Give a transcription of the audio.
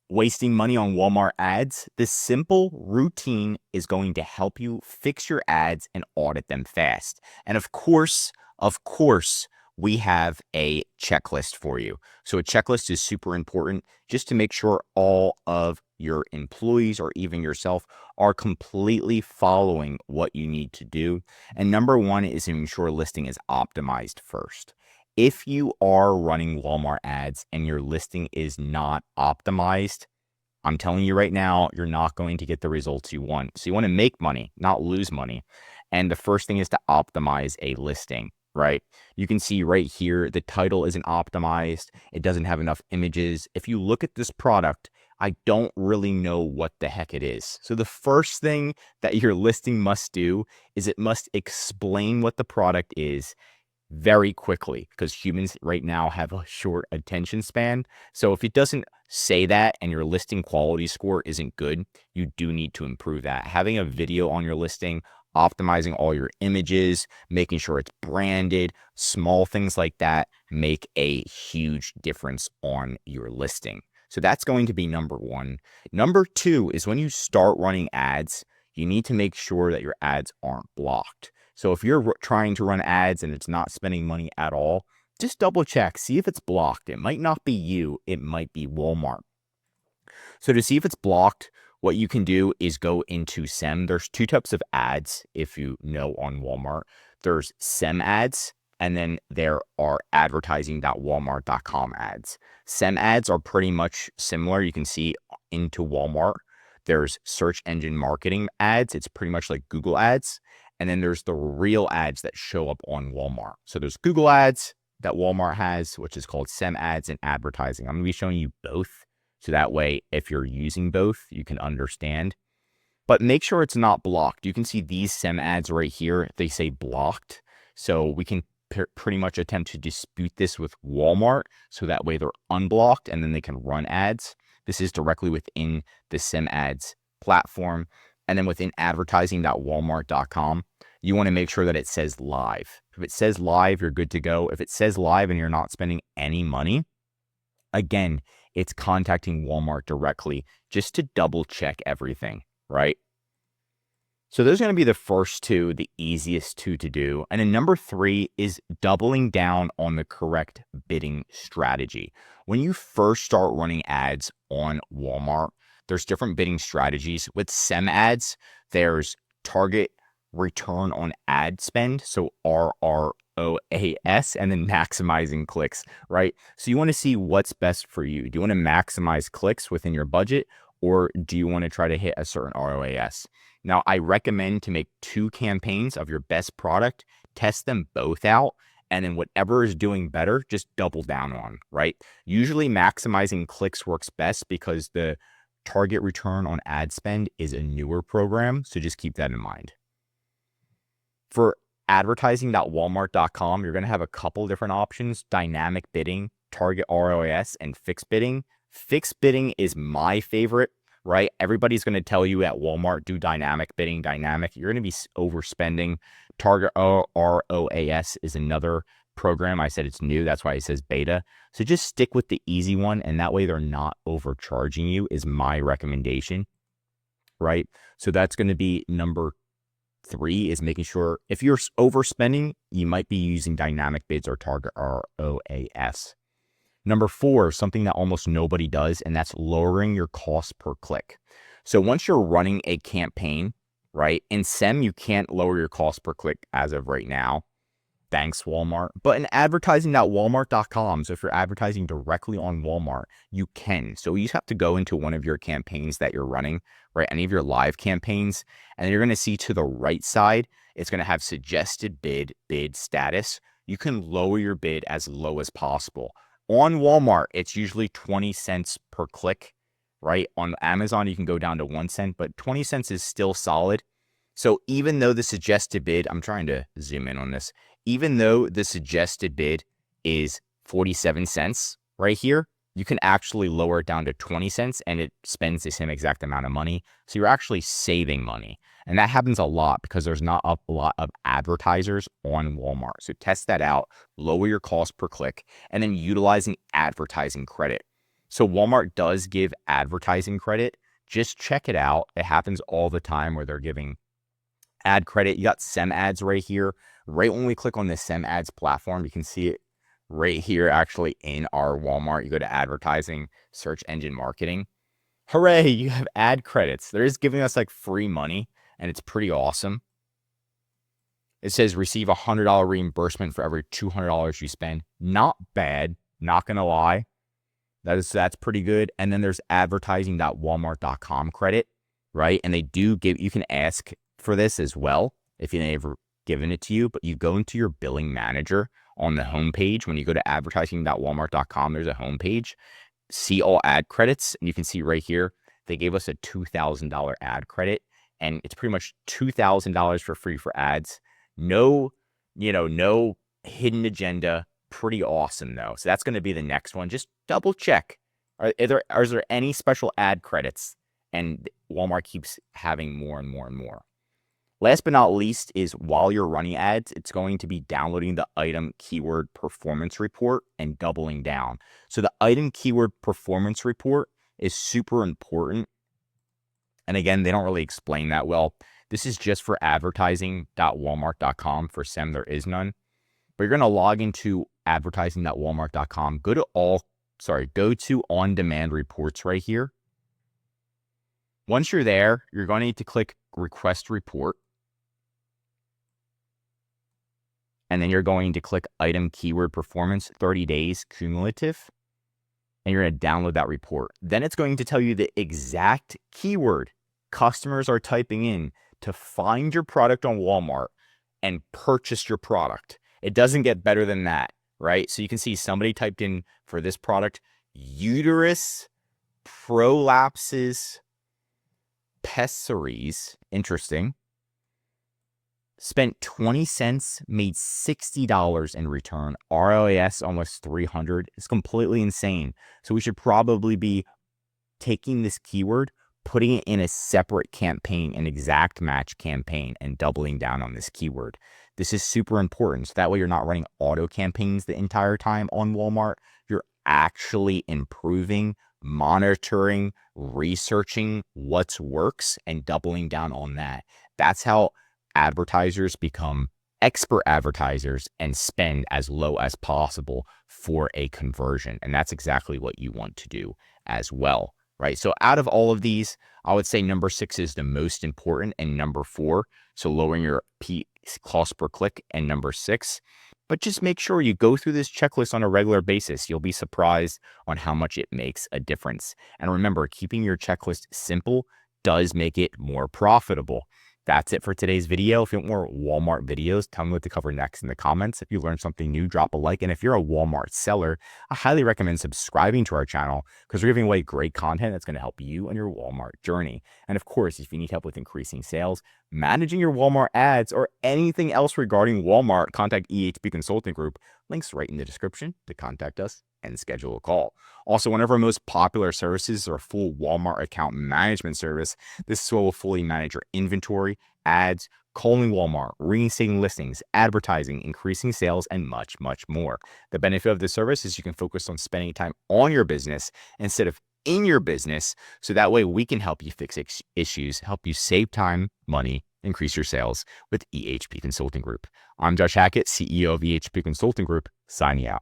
wasting money on Walmart ads, this simple routine is going to help you fix your ads and audit them fast. And of course, we have a checklist for you. So a checklist is super important just to make sure all of your employees or even yourself are completely following what you need to do. And number one is to ensure listing is optimized first. If you are running Walmart ads and your listing is not optimized, I'm telling you right now, you're not going to get the results you want. So you want to make money, not lose money. And the first thing is to optimize a listing, right? You can see right here, the title isn't optimized. It doesn't have enough images. If you look at this product, I don't really know what the heck it is. So the first thing that your listing must do is it must explain what the product is very quickly, because humans right now have a short attention span. So if it doesn't say that and your listing quality score isn't good, you do need to improve that. Having a video on your listing, optimizing all your images, making sure it's branded, small things like that make a huge difference on your listing. So that's going to be number one. Number two is when you start running ads, you need to make sure that your ads aren't blocked. So if you're trying to run ads and it's not spending money at all, just double check, see if it's blocked. It might not be you, it might be Walmart. So to see if it's blocked, what you can do is go into SEM. There's two types of ads, if you know, on Walmart. There's SEM ads, and then there are advertising.walmart.com ads. SEM ads are pretty much similar. You can see into Walmart. There's search engine marketing ads. It's pretty much like Google ads. And then there's the real ads that show up on Walmart. So there's Google ads that Walmart has, which is called SEM ads and advertising. I'm going to be showing you both. So that way, if you're using both, you can understand. But make sure it's not blocked. You can see these SEM ads right here. They say blocked. So we can pretty much attempt to dispute this with Walmart. So that way they're unblocked and then they can run ads. This is directly within the SEM ads platform. And then within advertising.walmart.com, you want to make sure that it says live. If it says live, you're good to go. If it says live and you're not spending any money, again, it's contacting Walmart directly just to double check everything, right? So those are going to be the first two, the easiest two to do. And then number three is doubling down on the correct bidding strategy. When you first start running ads on Walmart, there's different bidding strategies. With SEM ads, there's target return on ad spend, so RROAS, and then maximizing clicks, right? So you want to see what's best for you. Do you want to maximize clicks within your budget, or do you want to try to hit a certain ROAS? Now, I recommend to make 2 campaigns of your best product, test them both out, and then whatever is doing better, just double down on, right? Usually maximizing clicks works best because the target return on ad spend is a newer program, so just keep that in mind. For advertising.walmart.com, you're going to have a couple different options: dynamic bidding, target ROAS, and fixed bidding. Fixed bidding is my favorite, right? Everybody's going to tell you at Walmart, do dynamic bidding. Dynamic, you're going to be overspending. Target ROAS is another program. I said it's new. That's why it says beta. So just stick with the easy one, and that way they're not overcharging you, is my recommendation, right? So that's going to be number 3, is making sure if you're overspending, you might be using dynamic bids or target ROAS. Number 4, something that almost nobody does, and that's lowering your cost per click. So once you're running a campaign, right, in SEM, you can't lower your cost per click as of right now. Thanks, Walmart. But in advertising.walmart.com, so if you're advertising directly on Walmart, you can. So you just have to go into one of your campaigns that you're running, right? Any of your live campaigns, and you're going to see to the right side, it's going to have suggested bid status. You can lower your bid as low as possible. On Walmart, it's usually 20 cents per click, right? On Amazon, you can go down to 1 cent, but 20 cents is still solid. So even though the suggested bid, I'm trying to zoom in on this, even though the suggested bid is 47 cents right here, you can actually lower it down to 20 cents and it spends the same exact amount of money. So you're actually saving money. And that happens a lot because there's not a lot of advertisers on Walmart. So test that out, lower your cost per click, and then utilizing advertising credit. So Walmart does give advertising credit. Just check it out. It happens all the time where they're giving ad credit. You got SEM ads right here. Right when we click on the SEM ads platform, you can see it right here actually in our Walmart. You go to advertising, search engine marketing. Hooray, you have ad credits. They're just giving us like free money, and it's pretty awesome. It says receive $100 reimbursement for every $200 you spend. Not bad, not gonna lie. That's pretty good. And then there's advertising.walmart.com credit, right? And they do give, you can ask for this as well if you never given it to you, but you go into your billing manager on the homepage. When you go to advertising.walmart.com, there's a homepage. See all ad credits, and you can see right here, they gave us a $2,000 ad credit, and it's pretty much $2,000 for free for ads. No, no hidden agenda. Pretty awesome though. So that's going to be the next one. Just double check. Is there any special ad credits? And Walmart keeps having more and more and more. Last but not least is while you're running ads, it's going to be downloading the item keyword performance report and doubling down. So the item keyword performance report is super important. And again, they don't really explain that well. This is just for advertising.walmart.com. For SEM, there is none. But you're going to log into advertising.walmart.com. Go to on-demand reports right here. Once you're there, you're going to need to click request report. And then you're going to click item keyword performance 30 days cumulative. And you're going to download that report. Then it's going to tell you the exact keyword customers are typing in to find your product on Walmart and purchase your product. It doesn't get better than that, right? So you can see somebody typed in for this product, uterus prolapses pessaries. Interesting. Spent 20 cents, made $60 in return. ROAS almost 300. It's completely insane. So we should probably be taking this keyword, putting it in a separate campaign, an exact match campaign, and doubling down on this keyword. This is super important. So that way you're not running auto campaigns the entire time on Walmart. You're actually improving, monitoring, researching what works, and doubling down on that. That's how advertisers become expert advertisers and spend as low as possible for a conversion. And that's exactly what you want to do as well, right? So out of all of these, I would say number 6 is the most important, and number 4, so lowering your cost per click, and number 6. But just make sure you go through this checklist on a regular basis. You'll be surprised on how much it makes a difference. And remember, keeping your checklist simple does make it more profitable. That's it for today's video. If you want more Walmart videos, tell me what to cover next in the comments. If you learned something new, drop a like. And if you're a Walmart seller, I highly recommend subscribing to our channel because we're giving away great content that's going to help you on your Walmart journey. And of course, if you need help with increasing sales, managing your Walmart ads, or anything else regarding Walmart, contact EHP Consulting Group. Links right in the description to contact us and schedule a call. Also, one of our most popular services is our full Walmart account management service. This is where we'll fully manage your inventory, ads, calling Walmart, reinstating listings, advertising, increasing sales, and much, much more. The benefit of this service is you can focus on spending time on your business instead of in your business. So that way we can help you fix issues, help you save time, money, increase your sales with EHP Consulting Group. I'm Josh Hackett, CEO of EHP Consulting Group, signing out.